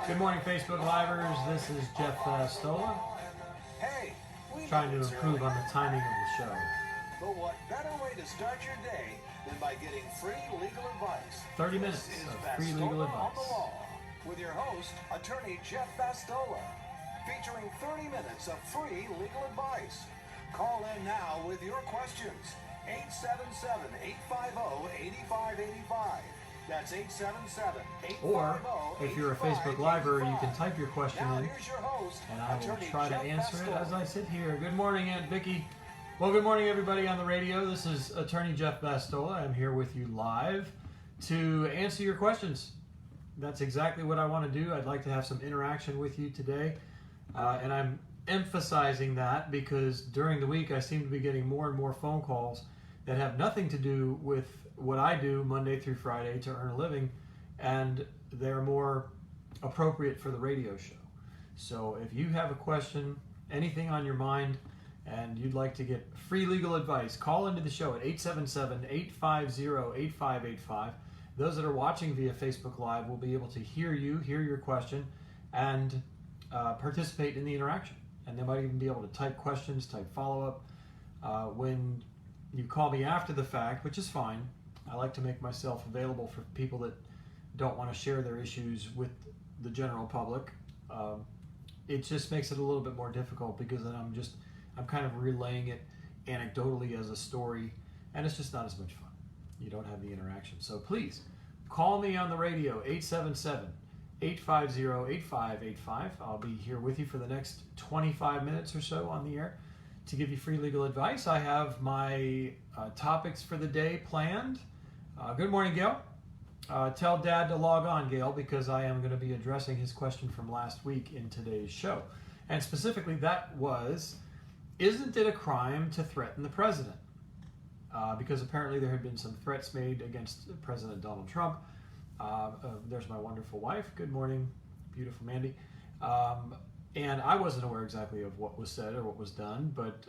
Good morning, Facebook Livers. This is Jeff Vastola. Trying to improve on the timing of the show. But what better way to start your day than by getting free legal advice? 30 minutes of free legal advice. On the Law, with your host, attorney Jeff Vastola, featuring 30 minutes of free legal advice. Call in now with your questions. 877-850-8585. That's 877-850-8585. Or, if you're a Facebook Liver, you can type your question in, and I will try to answer it as I sit here. Good morning, Aunt Vicky. Well, good morning, everybody on the radio. This is attorney Jeff Vastola. I'm here with you live to answer your questions. That's exactly what I want to do. I'd like to have some interaction with you today, and I'm emphasizing that because during the week I seem to be getting more and more phone calls that have nothing to do with what I do Monday through Friday to earn a living, and they're more appropriate for the radio show. So if you have a question, anything on your mind, and you'd like to get free legal advice, call into the show at 877-850-8585. Those that are watching via Facebook Live will be able to hear your question, and participate in the interaction. And they might even be able to type questions, type follow-up. When you call me after the fact, which is fine, I like to make myself available for people that don't want to share their issues with the general public. It just makes it a little bit more difficult because then I'm kind of relaying it anecdotally as a story, and it's just not as much fun. You don't have the interaction. So please, call me on the radio, 877-850-8585. I'll be here with you for the next 25 minutes or so on the air to give you free legal advice. I have my topics for the day planned. Good morning, Gail. Tell Dad to log on, Gail, because I am going to be addressing his question from last week in today's show. And specifically, that was, isn't it a crime to threaten the president? Because apparently there had been some threats made against President Donald Trump. There's my wonderful wife. Good morning, beautiful Mandy. And I wasn't aware exactly of what was said or what was done, but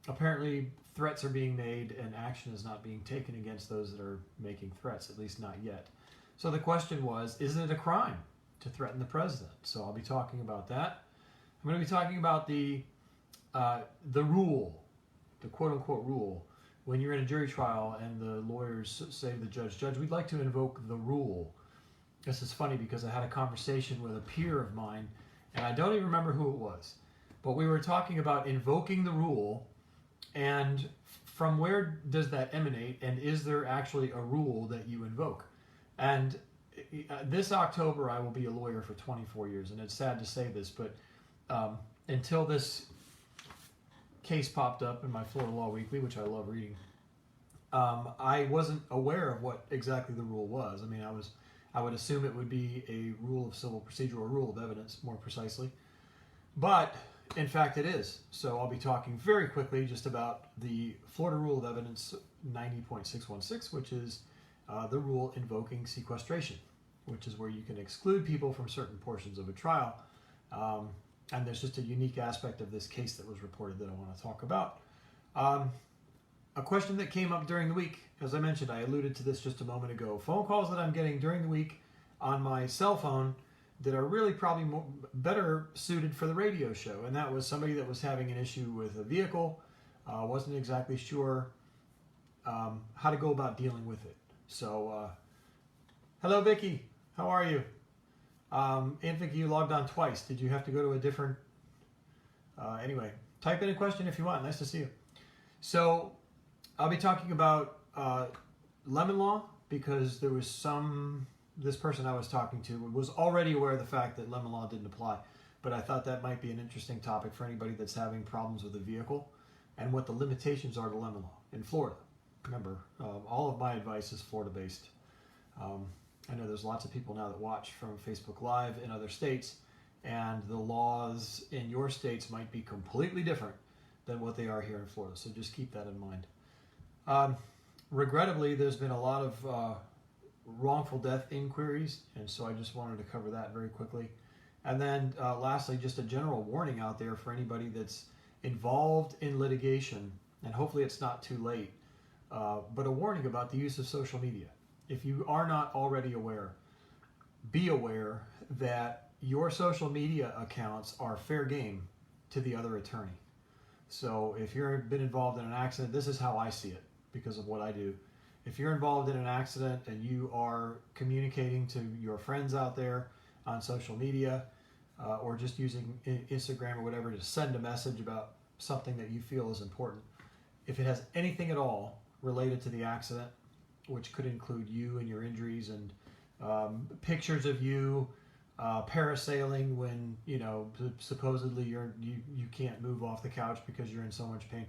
apparently threats are being made and action is not being taken against those that are making threats, at least not yet. So the question was, isn't it a crime to threaten the president? So I'll be talking about that. I'm going to be talking about the rule, the quote-unquote rule, when you're in a jury trial and the lawyers say to the judge, we'd like to invoke the rule. This is funny because I had a conversation with a peer of mine, and I don't even remember who it was, but we were talking about invoking the rule, and from where does that emanate, and is there actually a rule that you invoke? And this October I will be a lawyer for 24 years, and it's sad to say this, but until this case popped up in my Florida Law Weekly, which I love reading, I wasn't aware of what exactly the rule was. I mean, I would assume it would be a rule of civil procedure or rule of evidence, more precisely. But, in fact, it is. So I'll be talking very quickly just about the Florida Rule of Evidence 90.616, which is the rule invoking sequestration, which is where you can exclude people from certain portions of a trial. And there's just a unique aspect of this case that was reported that I want to talk about. A question that came up during the week, as I mentioned, I alluded to this just a moment ago. Phone calls that I'm getting during the week on my cell phone that are really probably better suited for the radio show. And that was somebody that was having an issue with a vehicle, wasn't exactly sure how to go about dealing with it. So, hello, Vicky. How are you? Aunt Vicky, you logged on twice. Did you have to go to a different... anyway, type in a question if you want. Nice to see you. So, I'll be talking about lemon law because there was this person I was talking to was already aware of the fact that lemon law didn't apply, but I thought that might be an interesting topic for anybody that's having problems with a vehicle and what the limitations are to lemon law in Florida. Remember, all of my advice is Florida-based. I know there's lots of people now that watch from Facebook Live in other states, and the laws in your states might be completely different than what they are here in Florida, so just keep that in mind. Regrettably, there's been a lot of wrongful death inquiries, and so I just wanted to cover that very quickly. And then lastly, just a general warning out there for anybody that's involved in litigation, and hopefully it's not too late, but a warning about the use of social media. If you are not already aware, be aware that your social media accounts are fair game to the other attorney. So if you've been involved in an accident, this is how I see it because of what I do. If you're involved in an accident and you are communicating to your friends out there on social media or just using Instagram or whatever to send a message about something that you feel is important, if it has anything at all related to the accident, which could include you and your injuries and pictures of you parasailing when supposedly you can't move off the couch because you're in so much pain,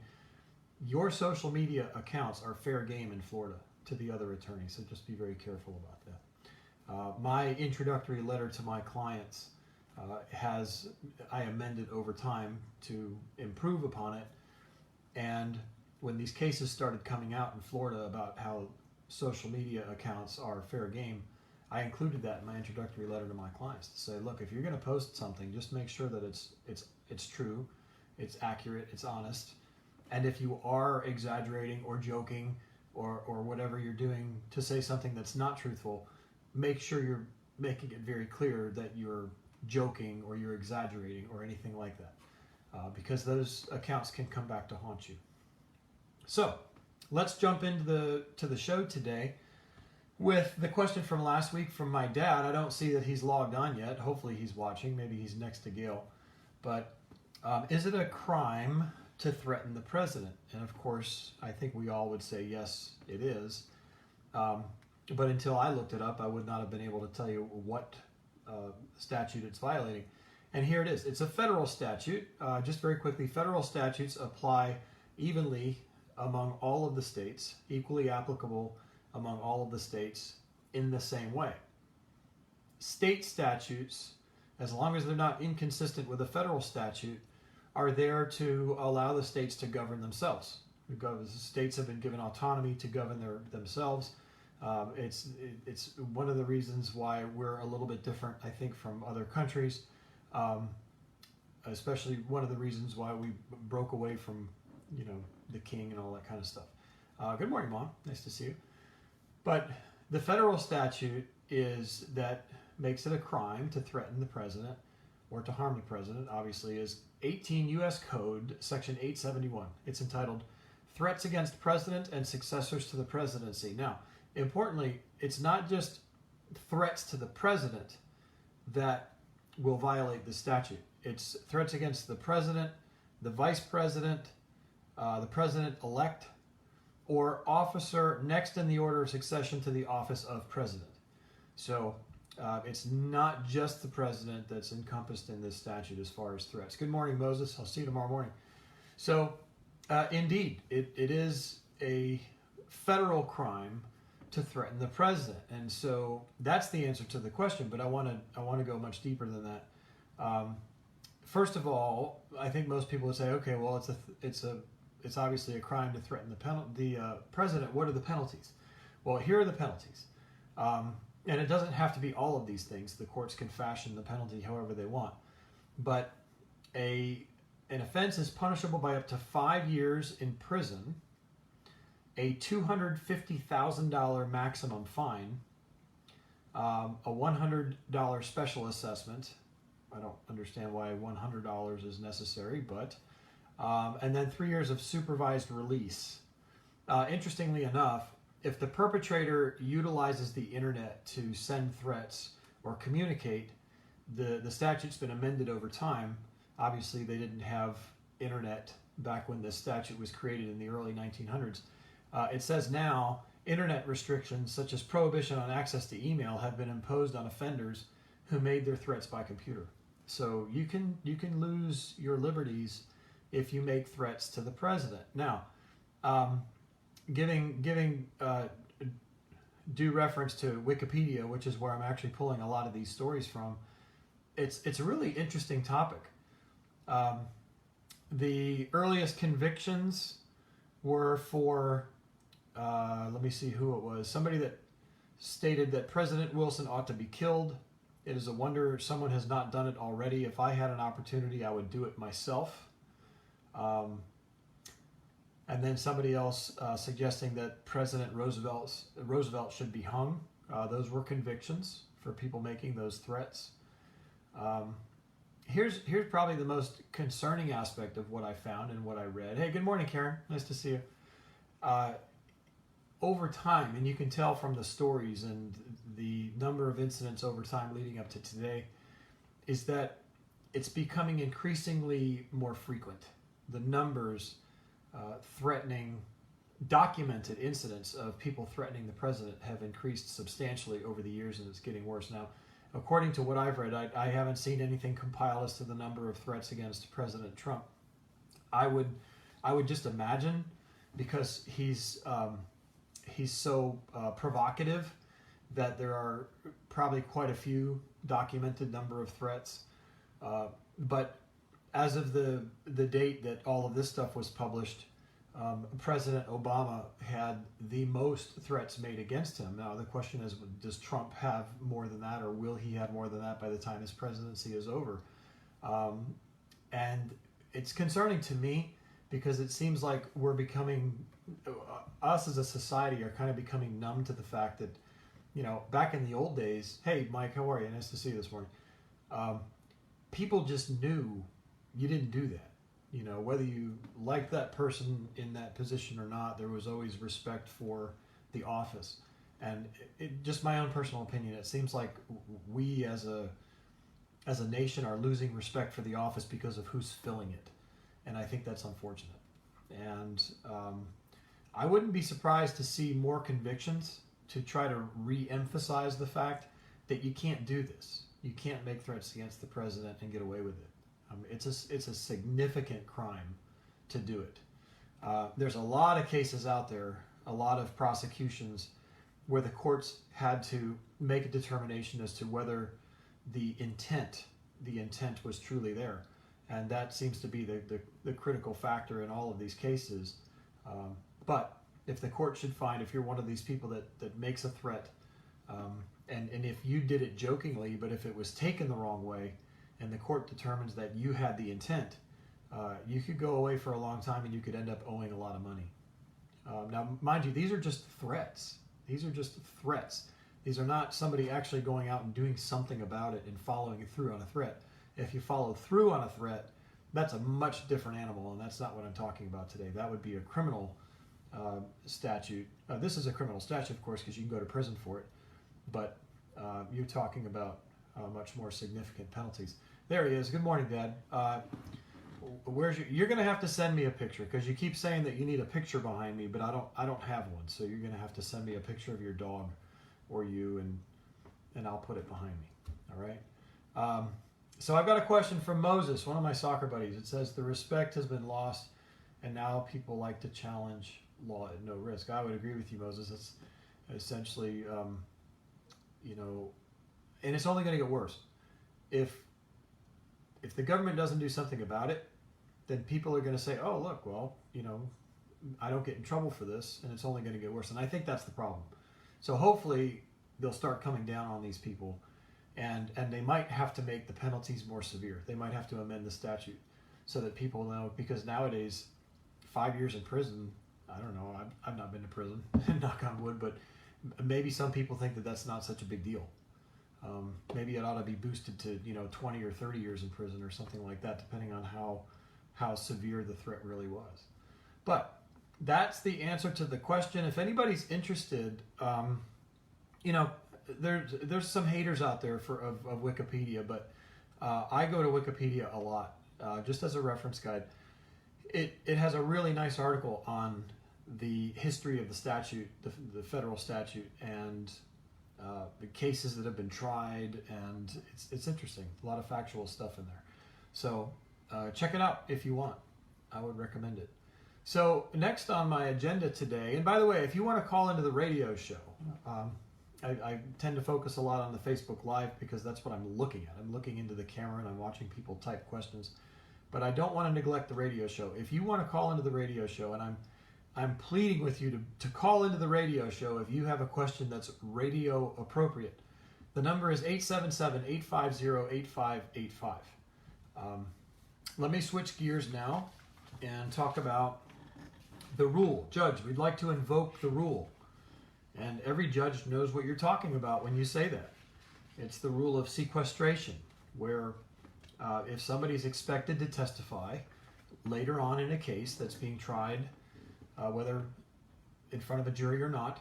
your social media accounts are fair game in Florida to the other attorney, so just be very careful about that. My introductory letter to my clients I amended over time to improve upon it, and when these cases started coming out in Florida about how social media accounts are fair game, I included that in my introductory letter to my clients to say, look, if you're going to post something, just make sure that it's true, it's accurate, it's honest, and if you are exaggerating or joking or whatever you're doing to say something that's not truthful, make sure you're making it very clear that you're joking or you're exaggerating or anything like that, because those accounts can come back to haunt you. So let's jump into the show today with the question from last week from my dad. I don't see that he's logged on yet. Hopefully he's watching. Maybe he's next to Gail. But is it a crime to threaten the president? And of course, I think we all would say yes, it is. But until I looked it up, I would not have been able to tell you what statute it's violating. And here it is. It's a federal statute. Just very quickly, federal statutes apply evenly among all of the states, equally applicable among all of the states in the same way. State statutes, as long as they're not inconsistent with a federal statute, are there to allow the states to govern themselves. The states have been given autonomy to govern themselves. It's one of the reasons why we're a little bit different, I think, from other countries, especially one of the reasons why we broke away from, the king and all that kind of stuff. Good morning, Mom. Nice to see you. But the federal statute makes it a crime to threaten the president or to harm the president, obviously, is 18 U.S. Code, Section 871. It's entitled Threats Against the President and Successors to the Presidency. Now, importantly, it's not just threats to the president that will violate the statute. It's threats against the president, the vice president, the president-elect, or officer next in the order of succession to the office of president. So it's not just the president that's encompassed in this statute as far as threats. Good morning, Moses. I'll see you tomorrow morning. So indeed, it is a federal crime to threaten the president. And so that's the answer to the question, but I want to go much deeper than that. First of all, I think most people would say, okay, well, it's obviously a crime to threaten the president. What are the penalties? Well, here are the penalties. And it doesn't have to be all of these things. The courts can fashion the penalty however they want. But an offense is punishable by up to 5 years in prison, a $250,000 maximum fine, a $100 special assessment. I don't understand why $100 is necessary, but and then 3 years of supervised release. Interestingly enough, if the perpetrator utilizes the internet to send threats or communicate, the statute's been amended over time. Obviously, they didn't have internet back when this statute was created in the early 1900s. It says now, internet restrictions such as prohibition on access to email have been imposed on offenders who made their threats by computer. So you can lose your liberties if you make threats to the president. Now, giving due reference to Wikipedia, which is where I'm actually pulling a lot of these stories from, it's a really interesting topic. The earliest convictions were for, let me see who it was, somebody that stated that President Wilson ought to be killed. It is a wonder someone has not done it already. If I had an opportunity, I would do it myself. And then somebody else suggesting that President Roosevelt should be hung. Those were convictions for people making those threats. Here's probably the most concerning aspect of what I found and what I read. Hey, good morning, Karen. Nice to see you. Over time, and you can tell from the stories and the number of incidents over time leading up to today, is that it's becoming increasingly more frequent. The numbers threatening, documented incidents of people threatening the president have increased substantially over the years, and it's getting worse. Now, according to what I've read, I haven't seen anything compile as to the number of threats against President Trump. I would just imagine, because he's so provocative, that there are probably quite a few documented number of threats. But as of the date that all of this stuff was published, President Obama had the most threats made against him. Now, the question is, does Trump have more than that, or will he have more than that by the time his presidency is over? And it's concerning to me, because it seems like we're becoming, us as a society are kind of becoming numb to the fact that, back in the old days, hey, Mike, how are you? Nice to see you this morning. People just knew you didn't do that. Whether you liked that person in that position or not, there was always respect for the office. And just my own personal opinion, it seems like we as a nation are losing respect for the office because of who's filling it. And I think that's unfortunate. And I wouldn't be surprised to see more convictions to try to re-emphasize the fact that you can't do this. You can't make threats against the president and get away with it. It's a significant crime to do it. There's a lot of cases out there, a lot of prosecutions where the courts had to make a determination as to whether the intent was truly there. And that seems to be the critical factor in all of these cases. But if the court should find, if you're one of these people that makes a threat, and if you did it jokingly, but if it was taken the wrong way, and the court determines that you had the intent, you could go away for a long time and you could end up owing a lot of money. Now, mind you, these are just threats. These are just threats. These are not somebody actually going out and doing something about it and following through on a threat. If you follow through on a threat, that's a much different animal, and that's not what I'm talking about today. That would be a criminal statute. This is a criminal statute, of course, because you can go to prison for it. But you're talking about much more significant penalties. There he is. Good morning, Dad. You're going to have to send me a picture, because you keep saying that you need a picture behind me, but I don't have one. So you're going to have to send me a picture of your dog or you, and I'll put it behind me. All right. So I've got a question from Moses, one of my soccer buddies. It says the respect has been lost, and now people like to challenge law at no risk. I would agree with you, Moses. It's essentially, and it's only going to get worse. If the government doesn't do something about it, then people are going to say, oh, look, well, I don't get in trouble for this, and it's only going to get worse. And I think that's the problem. So hopefully they'll start coming down on these people, and they might have to make the penalties more severe. They might have to amend the statute so that people know, because nowadays, 5 years in prison, I don't know, I've not been to prison, knock on wood, but maybe some people think that that's not such a big deal. Maybe it ought to be boosted to 20 or 30 years in prison or something like that, depending on how severe the threat really was. But that's the answer to the question. If anybody's interested, there's some haters out there of Wikipedia, but I go to Wikipedia a lot, just as a reference guide. It has a really nice article on the history of the statute, the federal statute, and the cases that have been tried, and it's interesting. A lot of factual stuff in there. So check it out if you want. I would recommend it. So next on my agenda today, and by the way, if you want to call into the radio show, I tend to focus a lot on the Facebook Live because that's what I'm looking at. I'm looking into the camera and I'm watching people type questions. But I don't want to neglect the radio show. If you want to call into the radio show, and I'm pleading with you to call into the radio show if you have a question that's radio appropriate. The number is 877-850-8585. Let me switch gears now and talk about the rule. Judge, we'd like to invoke the rule. And every judge knows what you're talking about when you say that. It's the rule of sequestration. where if somebody's expected to testify later on in a case that's being tried, whether in front of a jury or not,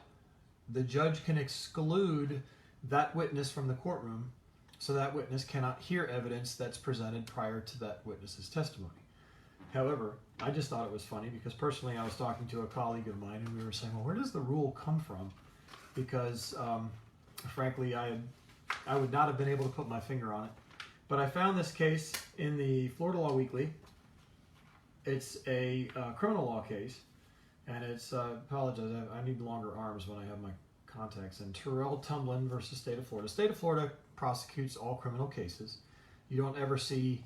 the judge can exclude that witness from the courtroom so that witness cannot hear evidence that's presented prior to that witness's testimony. However, I just thought it was funny because personally I was talking to a colleague of mine and we were saying, well, where does the rule come from? Because frankly, I would not have been able to put my finger on it. But I found this case in the Florida Law Weekly. It's a criminal law case, and it's, apologize, I need longer arms when I have my contacts, and Terrell Tumblin versus State of Florida. State of Florida prosecutes all criminal cases. You don't ever see,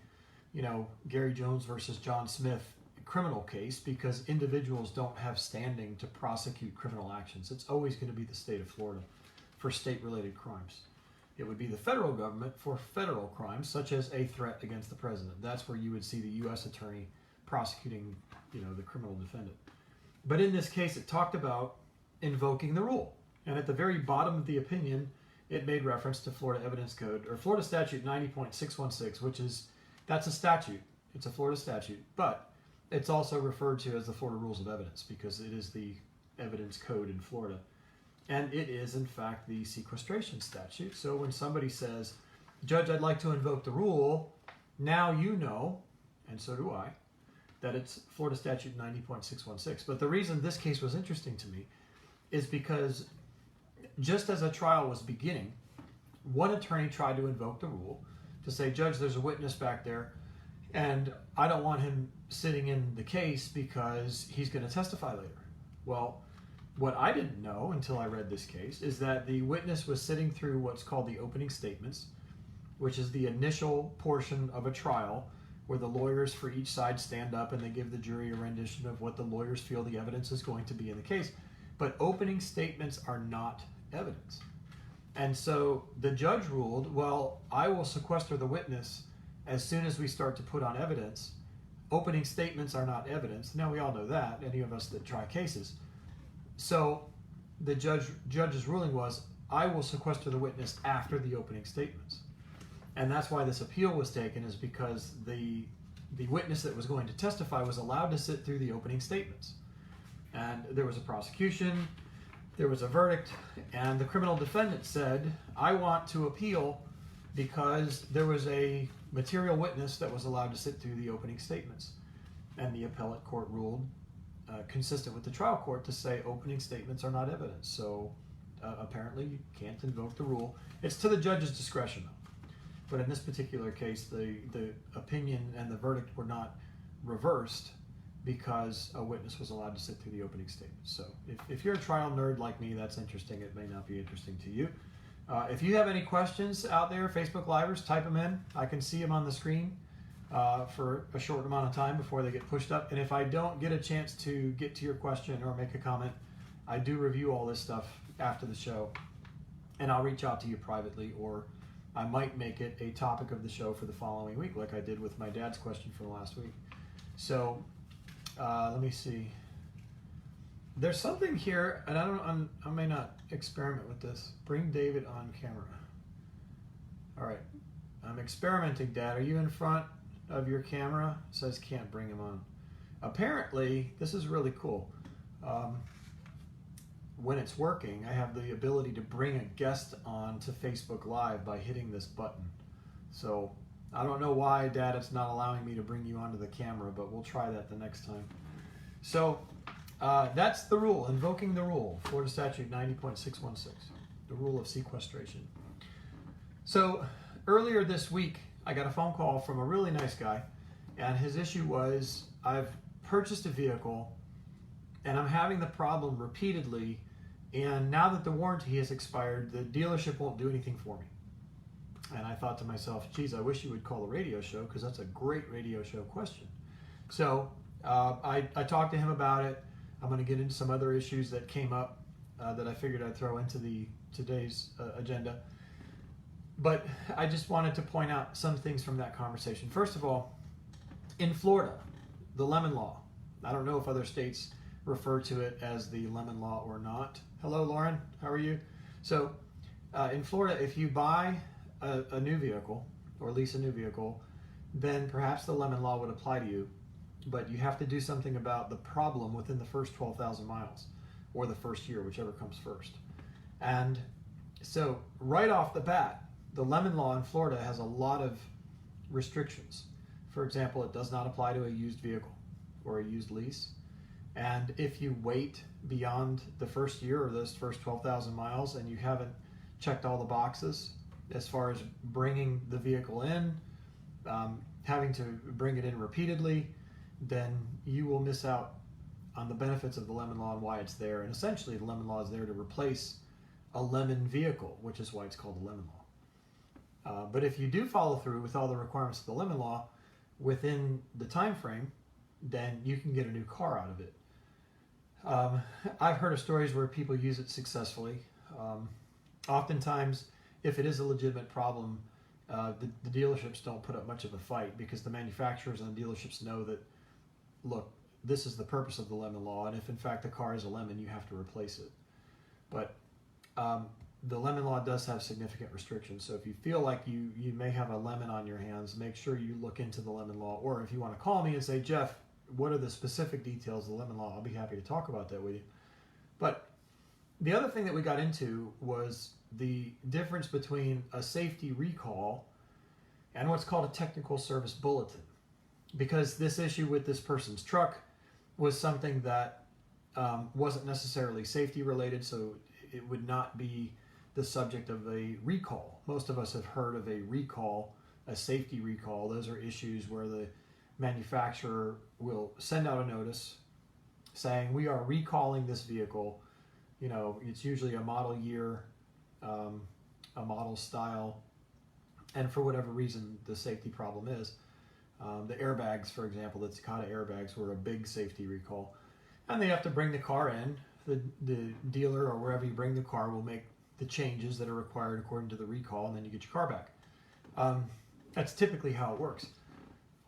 Gary Jones versus John Smith criminal case because individuals don't have standing to prosecute criminal actions. It's always going to be the state of Florida for state-related crimes. It would be the federal government for federal crimes, such as a threat against the president. That's where you would see the U.S. attorney prosecuting, the criminal defendant. But in this case, it talked about invoking the rule. And at the very bottom of the opinion, it made reference to Florida Evidence Code, or Florida Statute 90.616, which is, that's a statute. It's a Florida statute, but it's also referred to as the Florida Rules of Evidence because it is the evidence code in Florida. And it is, in fact, the sequestration statute. So when somebody says, Judge, I'd like to invoke the rule, now you know, and so do I, that it's Florida Statute 90.616. But the reason this case was interesting to me is because just as a trial was beginning, one attorney tried to invoke the rule to say, Judge, there's a witness back there, and I don't want him sitting in the case because he's going to testify later. Well, what I didn't know until I read this case is that the witness was sitting through what's called the opening statements, which is the initial portion of a trial where the lawyers for each side stand up and they give the jury a rendition of what the lawyers feel the evidence is going to be in the case. But opening statements are not evidence. And so the judge ruled, well, I will sequester the witness as soon as we start to put on evidence. Opening statements are not evidence. Now, we all know that, any of us that try cases. So the judge's ruling was, I will sequester the witness after the opening statements. And that's why this appeal was taken, is because the witness that was going to testify was allowed to sit through the opening statements. And there was a prosecution, there was a verdict, and the criminal defendant said, I want to appeal because there was a material witness that was allowed to sit through the opening statements. And the appellate court ruled, consistent with the trial court, to say opening statements are not evidence. So apparently you can't invoke the rule. It's to the judge's discretion, though. But in this particular case, the opinion and the verdict were not reversed because a witness was allowed to sit through the opening statement. So if you're a trial nerd like me, that's interesting. It may not be interesting to you. If you have any questions out there, Facebook Livers, type them in. I can see them on the screen for a short amount of time before they get pushed up. And if I don't get a chance to get to your question or make a comment, I do review all this stuff after the show. And I'll reach out to you privately, or I might make it a topic of the show for the following week, like I did with my dad's question from last week. So let me see. There's something here, and I may not experiment with this. Bring David on camera. All right, I'm experimenting, Dad. Are you in front of your camera? It says can't bring him on. Apparently, this is really cool. When it's working, I have the ability to bring a guest on to Facebook Live by hitting this button. So I don't know why, Dad, it's not allowing me to bring you onto the camera, but we'll try that the next time. So that's the rule, invoking the rule, Florida Statute 90.616, the rule of sequestration. So earlier this week, I got a phone call from a really nice guy, and his issue was, I've purchased a vehicle, and I'm having the problem repeatedly, and now that the warranty has expired, the dealership won't do anything for me. And I thought to myself, geez, I wish you would call a radio show, because that's a great radio show question. So I talked to him about it. I'm going to get into some other issues that came up that I figured I'd throw into today's agenda. But I just wanted to point out some things from that conversation. First of all, in Florida, the lemon law. I don't know if other states refer to it as the lemon law or not. Hello, Lauren. How are you? So in Florida, if you buy a new vehicle or lease a new vehicle, then perhaps the lemon law would apply to you. But you have to do something about the problem within the first 12,000 miles or the first year, whichever comes first. And so right off the bat, the lemon law in Florida has a lot of restrictions. For example, it does not apply to a used vehicle or a used lease. And if you wait beyond the first year or those first 12,000 miles and you haven't checked all the boxes as far as bringing the vehicle in, having to bring it in repeatedly, then you will miss out on the benefits of the lemon law and why it's there. And essentially, the lemon law is there to replace a lemon vehicle, which is why it's called the lemon law. But if you do follow through with all the requirements of the lemon law within the time frame, then you can get a new car out of it. I've heard of stories where people use it successfully. Oftentimes, if it is a legitimate problem, the dealerships don't put up much of a fight because the manufacturers and the dealerships know that, look, this is the purpose of the lemon law, and if in fact the car is a lemon, you have to replace it. But the lemon law does have significant restrictions, so if you feel like you may have a lemon on your hands, make sure you look into the lemon law, or if you want to call me and say, Jeff, what are the specific details of the lemon law? I'll be happy to talk about that with you. But the other thing that we got into was the difference between a safety recall and what's called a technical service bulletin. Because this issue with this person's truck was something that wasn't necessarily safety related, so it would not be the subject of a recall. Most of us have heard of a recall, a safety recall. Those are issues where the manufacturer will send out a notice saying, we are recalling this vehicle. You know, it's usually a model year, a model style, and for whatever reason the safety problem is. The airbags, for example, the Takata airbags were a big safety recall. And they have to bring the car in. The dealer or wherever you bring the car will make the changes that are required according to the recall, and then you get your car back. That's typically how it works.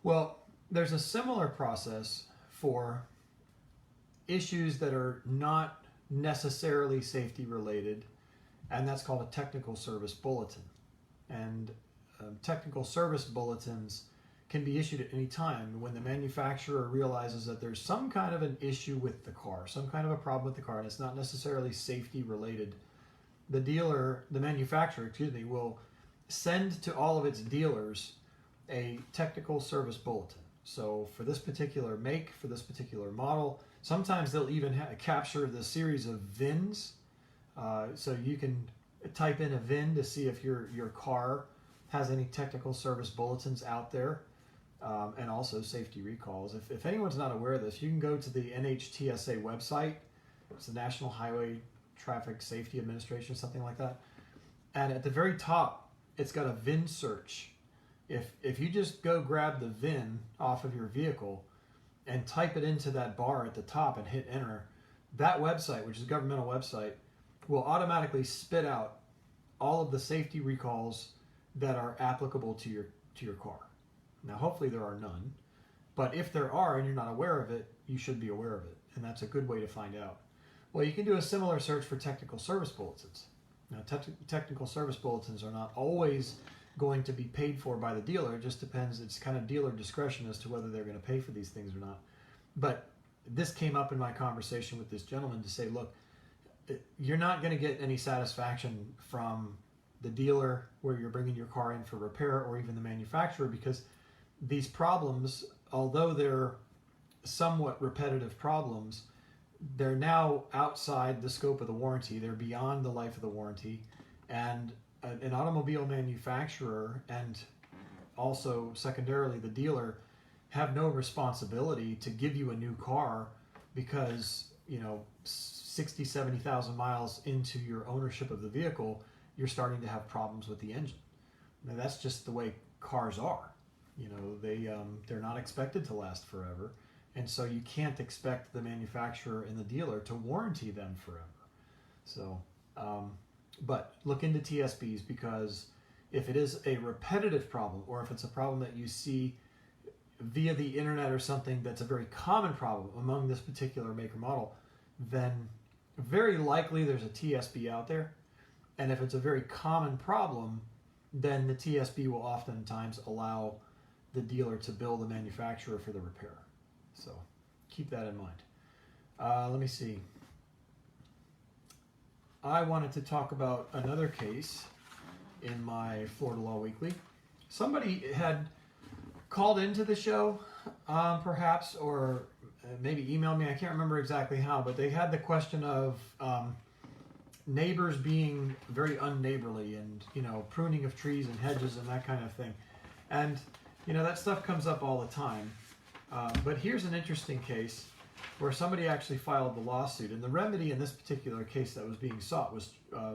Well, there's a similar process for issues that are not necessarily safety related, and that's called a technical service bulletin. And technical service bulletins can be issued at any time when the manufacturer realizes that there's some kind of an issue with the car, some kind of a problem with the car, and it's not necessarily safety related. The manufacturer, will send to all of its dealers a technical service bulletin. So for this particular make, for this particular model, sometimes they'll even capture the series of VINs. So you can type in a VIN to see if your car has any technical service bulletins out there, and also safety recalls. If anyone's not aware of this, you can go to the NHTSA website. It's the National Highway Traffic Safety Administration, something like that. And at the very top, it's got a VIN search. If you just go grab the VIN off of your vehicle and type it into that bar at the top and hit enter, that website, which is a governmental website, will automatically spit out all of the safety recalls that are applicable to your car. Now, hopefully there are none, but if there are and you're not aware of it, you should be aware of it, and that's a good way to find out. Well, you can do a similar search for technical service bulletins. Now, technical service bulletins are not always going to be paid for by the dealer. It just depends. It's kind of dealer discretion as to whether they're going to pay for these things or not. But this came up in my conversation with this gentleman to say, look, you're not going to get any satisfaction from the dealer where you're bringing your car in for repair, or even the manufacturer, because these problems, although they're somewhat repetitive problems, they're now outside the scope of the warranty. They're beyond the life of the warranty, and an automobile manufacturer and also secondarily the dealer have no responsibility to give you a new car because 60, 70,000 miles into your ownership of the vehicle, you're starting to have problems with the engine. Now, that's just the way cars are. They're not expected to last forever, and so you can't expect the manufacturer and the dealer to warranty them forever. So, but look into TSBs, because if it is a repetitive problem, or if it's a problem that you see via the internet or something that's a very common problem among this particular make or model, then very likely there's a TSB out there. And if it's a very common problem, then the TSB will oftentimes allow the dealer to bill the manufacturer for the repair. So keep that in mind. Let me see. I wanted to talk about another case in my Florida Law Weekly. Somebody had called into the show, perhaps, or maybe emailed me. I can't remember exactly how, but they had the question of neighbors being very unneighborly and, pruning of trees and hedges and that kind of thing. And, that stuff comes up all the time. But here's an interesting case where somebody actually filed the lawsuit. And the remedy in this particular case that was being sought was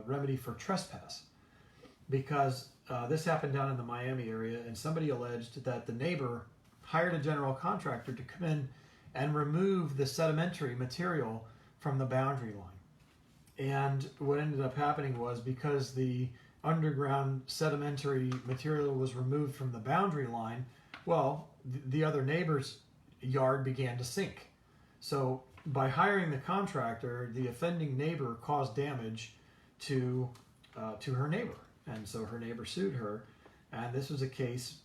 remedy for trespass. Because this happened down in the Miami area, and somebody alleged that the neighbor hired a general contractor to come in and remove the sedimentary material from the boundary line. And what ended up happening was, because the underground sedimentary material was removed from the boundary line, well, the other neighbor's yard began to sink. So by hiring the contractor, the offending neighbor caused damage to her neighbor. And so her neighbor sued her. And this was a case,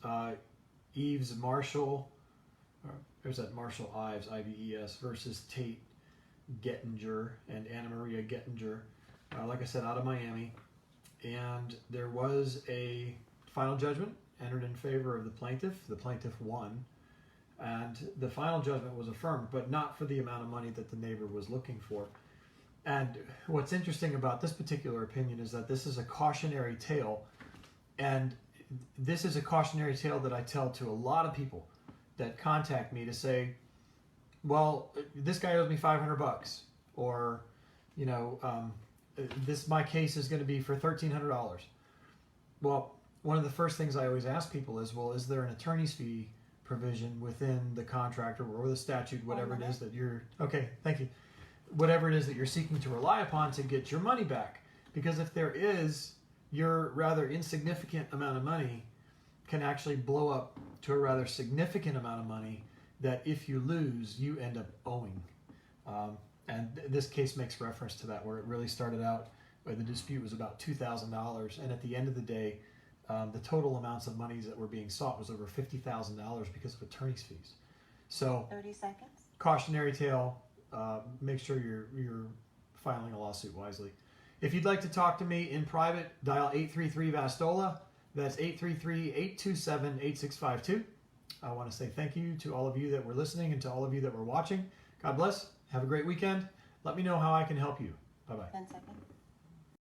Eves Marshall, there's that Marshall Ives, I-V-E-S, versus Tate Gettinger and Anna Maria Gettinger, like I said, out of Miami. And there was a final judgment entered in favor of the plaintiff. The plaintiff won. And the final judgment was affirmed, but not for the amount of money that the neighbor was looking for. And what's interesting about this particular opinion is that this is a cautionary tale. And this is a cautionary tale that I tell to a lot of people that contact me to say, well, this guy owes me $500, or, my case is going to be for $1,300. Well, one of the first things I always ask people is, well, is there an attorney's fee provision within the contract or the statute, whatever it is that you're, okay, thank you, whatever it is that you're seeking to rely upon to get your money back? Because if there is, your rather insignificant amount of money can actually blow up to a rather significant amount of money that if you lose, you end up owing. And this case makes reference to that, where it really started out where the dispute was about $2,000, and at the end of the day, the total amounts of monies that were being sought was over $50,000 because of attorney's fees. So 30 seconds. Cautionary tale. Make sure you're filing a lawsuit wisely. If you'd like to talk to me in private, dial 833-VASTOLA. That's 833-827-8652. I want to say thank you to all of you that were listening and to all of you that were watching. God bless. Have a great weekend. Let me know how I can help you. Bye-bye. 10 seconds.